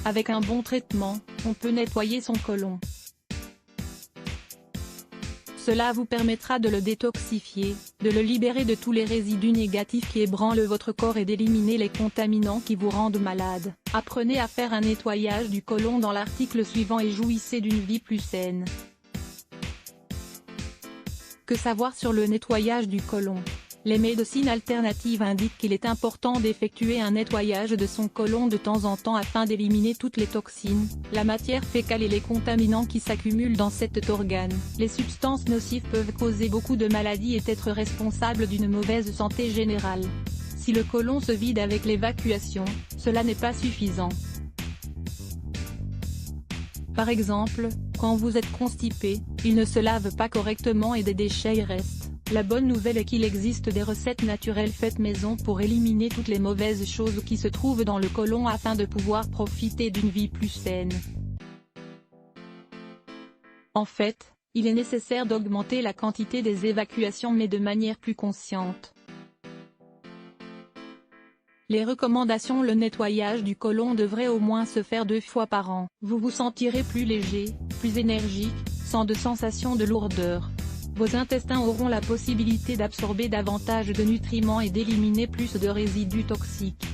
Avec un bon traitement, on peut nettoyer son côlon. Cela vous permettra de le détoxifier, de le libérer de tous les résidus négatifs qui ébranlent votre corps et d'éliminer les contaminants qui vous rendent malade. Apprenez à faire un nettoyage du côlon dans l'article suivant et jouissez d'une vie plus saine. Que savoir sur le nettoyage du côlon? Les médecines alternatives indiquent qu'il est important d'effectuer un nettoyage de son côlon de temps en temps afin d'éliminer toutes les toxines, la matière fécale et les contaminants qui s'accumulent dans cet organe. Les substances nocives peuvent causer beaucoup de maladies et être responsables d'une mauvaise santé générale. Si le côlon se vide avec l'évacuation, cela n'est pas suffisant. Par exemple, quand vous êtes constipé, il ne se lave pas correctement et des déchets y restent. La bonne nouvelle est qu'il existe des recettes naturelles faites maison pour éliminer toutes les mauvaises choses qui se trouvent dans le côlon afin de pouvoir profiter d'une vie plus saine. En fait, il est nécessaire d'augmenter la quantité des évacuations mais de manière plus consciente. Les recommandations: le nettoyage du côlon devrait au moins se faire 2 fois par an. Vous vous sentirez plus léger, plus énergique, sans de sensation de lourdeur. Vos intestins auront la possibilité d'absorber davantage de nutriments et d'éliminer plus de résidus toxiques.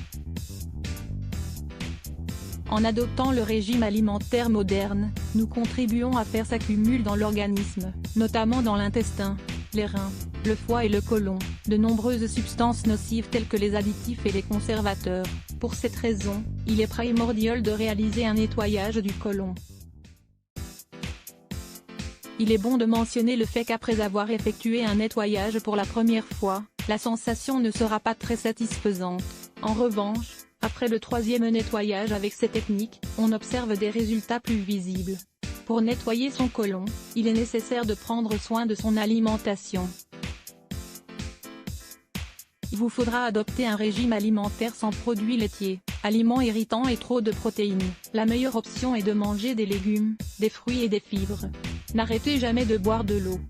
En adoptant le régime alimentaire moderne, nous contribuons à faire s'accumuler dans l'organisme, notamment dans l'intestin, les reins, le foie et le côlon, de nombreuses substances nocives telles que les additifs et les conservateurs. Pour cette raison, il est primordial de réaliser un nettoyage du côlon. Il est bon de mentionner le fait qu'après avoir effectué un nettoyage pour la première fois, la sensation ne sera pas très satisfaisante. En revanche, après le 3e nettoyage avec ces techniques, on observe des résultats plus visibles. Pour nettoyer son côlon, il est nécessaire de prendre soin de son alimentation. Il vous faudra adopter un régime alimentaire sans produits laitiers, aliments irritants et trop de protéines. La meilleure option est de manger des légumes, des fruits et des fibres. N'arrêtez jamais de boire de l'eau.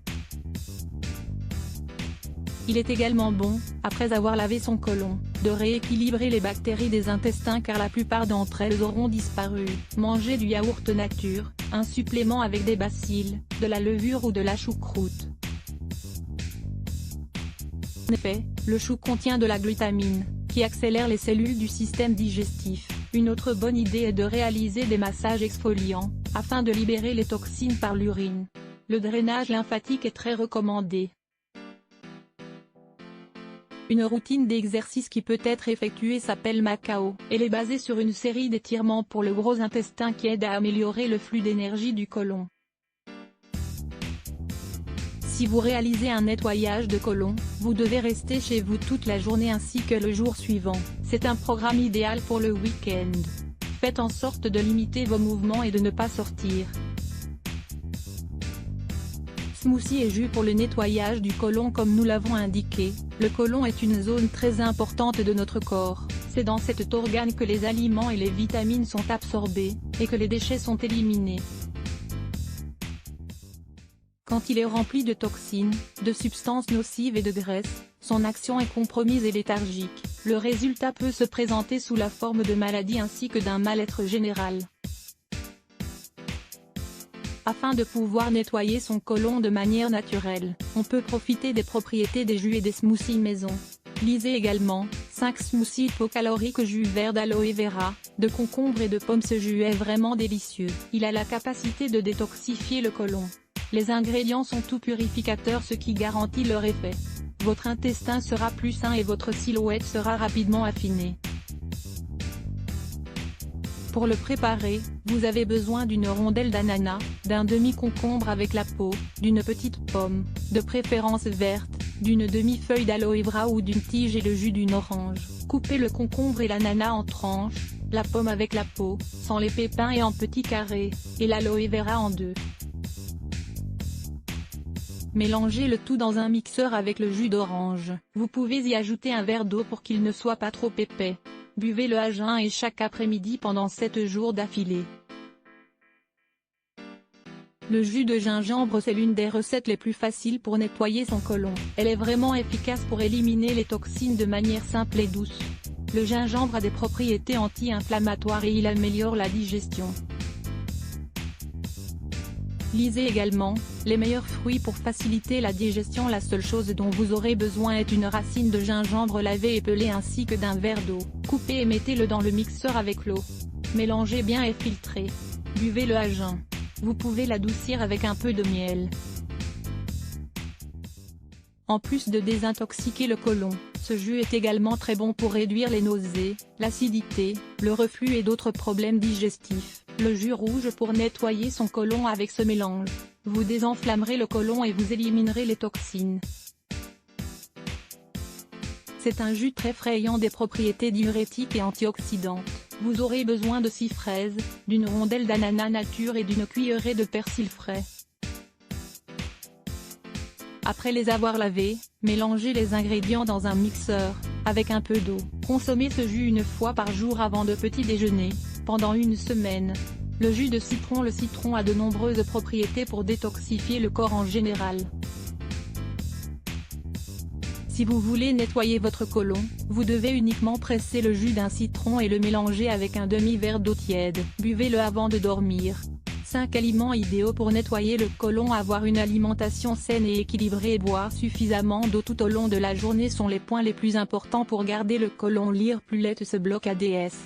Il est également bon, après avoir lavé son côlon, de rééquilibrer les bactéries des intestins car la plupart d'entre elles auront disparu. Mangez du yaourt nature, un supplément avec des bacilles, de la levure ou de la choucroute. En effet, le chou contient de la glutamine, qui accélère les cellules du système digestif. Une autre bonne idée est de réaliser des massages exfoliants, afin de libérer les toxines par l'urine. Le drainage lymphatique est très recommandé. Une routine d'exercice qui peut être effectuée s'appelle Macao. Elle est basée sur une série d'étirements pour le gros intestin qui aide à améliorer le flux d'énergie du côlon. Si vous réalisez un nettoyage de côlon, vous devez rester chez vous toute la journée ainsi que le jour suivant. C'est un programme idéal pour le week-end. Faites en sorte de limiter vos mouvements et de ne pas sortir. Smoothie et jus pour le nettoyage du côlon. Comme nous l'avons indiqué, le côlon est une zone très importante de notre corps. C'est dans cet organe que les aliments et les vitamines sont absorbés, et que les déchets sont éliminés. Quand il est rempli de toxines, de substances nocives et de graisse, son action est compromise et léthargique. Le résultat peut se présenter sous la forme de maladies ainsi que d'un mal-être général. Afin de pouvoir nettoyer son côlon de manière naturelle, on peut profiter des propriétés des jus et des smoothies maison. Lisez également 5 smoothies hypocaloriques jus vert d'aloe vera, de concombre et de pomme. Ce jus est vraiment délicieux. Il a la capacité de détoxifier le côlon. Les ingrédients sont tout purificateurs, ce qui garantit leur effet. Votre intestin sera plus sain et votre silhouette sera rapidement affinée. Pour le préparer, vous avez besoin d'une rondelle d'ananas, d'un demi-concombre avec la peau, d'une petite pomme, de préférence verte, d'une demi-feuille d'aloe vera ou d'une tige et le jus d'une orange. Coupez le concombre et l'ananas en tranches, la pomme avec la peau, sans les pépins et en petits carrés, et l'aloe vera en 2. Mélangez le tout dans un mixeur avec le jus d'orange. Vous pouvez y ajouter un verre d'eau pour qu'il ne soit pas trop épais. Buvez-le à jeun et chaque après-midi pendant 7 jours d'affilée. Le jus de gingembre, c'est l'une des recettes les plus faciles pour nettoyer son côlon. Elle est vraiment efficace pour éliminer les toxines de manière simple et douce. Le gingembre a des propriétés anti-inflammatoires et il améliore la digestion. Lisez également, les meilleurs fruits pour faciliter la digestion. La seule chose dont vous aurez besoin est une racine de gingembre lavée et pelée ainsi que d'un verre d'eau. Coupez et mettez-le dans le mixeur avec l'eau. Mélangez bien et filtrez. Buvez-le à jeun. Vous pouvez l'adoucir avec un peu de miel. En plus de désintoxiquer le côlon, ce jus est également très bon pour réduire les nausées, l'acidité, le reflux et d'autres problèmes digestifs. Le jus rouge pour nettoyer son côlon. Avec ce mélange, vous désenflammerez le côlon et vous éliminerez les toxines. C'est un jus très frais ayant des propriétés diurétiques et antioxydantes. Vous aurez besoin de 6 fraises, d'une rondelle d'ananas nature et d'une cuillerée de persil frais. Après les avoir lavés, mélangez les ingrédients dans un mixeur, avec un peu d'eau. Consommez ce jus une fois par jour avant de petit déjeuner, pendant une semaine. Le jus de citron. Le citron a de nombreuses propriétés pour détoxifier le corps en général. Si vous voulez nettoyer votre côlon, vous devez uniquement presser le jus d'un citron et le mélanger avec un demi-verre d'eau tiède. Buvez-le avant de dormir. 5 aliments idéaux pour nettoyer le côlon. Avoir une alimentation saine et équilibrée et boire suffisamment d'eau tout au long de la journée sont les points les plus importants pour garder le côlon. Lire plus. Let se bloque ADS.